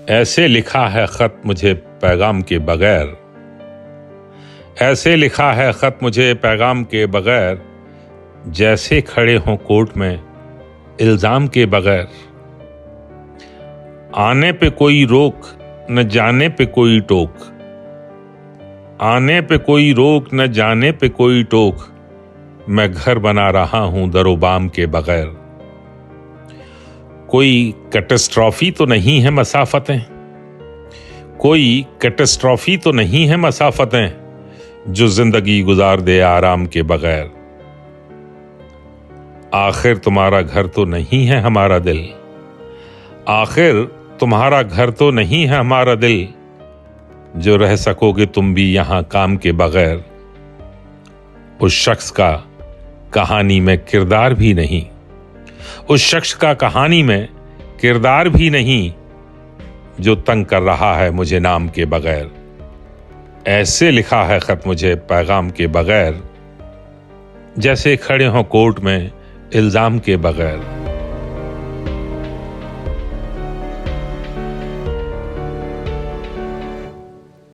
ऐसे लिखा है खत मुझे पैगाम के बगैर, ऐसे लिखा है खत मुझे पैगाम के बगैर, जैसे खड़े हों कोर्ट में इल्जाम के बगैर। आने पे कोई रोक न जाने पे कोई टोक, आने पे कोई रोक न जाने पे कोई टोक, मैं घर बना रहा हूं दरोबाम के बगैर। कोई कैटेस्ट्रॉफी तो नहीं है मसाफतें, कोई कैटेस्ट्रॉफी तो नहीं है मसाफतें, जो जिंदगी गुजार दे आराम के बगैर। आखिर तुम्हारा घर तो नहीं है हमारा दिल, आखिर तुम्हारा घर तो नहीं है हमारा दिल, जो रह सकोगे तुम भी यहां काम के बगैर। उस शख्स का कहानी में किरदार भी नहीं, उस शख्स का कहानी में किरदार भी नहीं, जो तंग कर रहा है मुझे नाम के बगैर। ऐसे लिखा है खत मुझे पैगाम के बगैर, जैसे खड़े हों कोर्ट में इल्जाम के बगैर।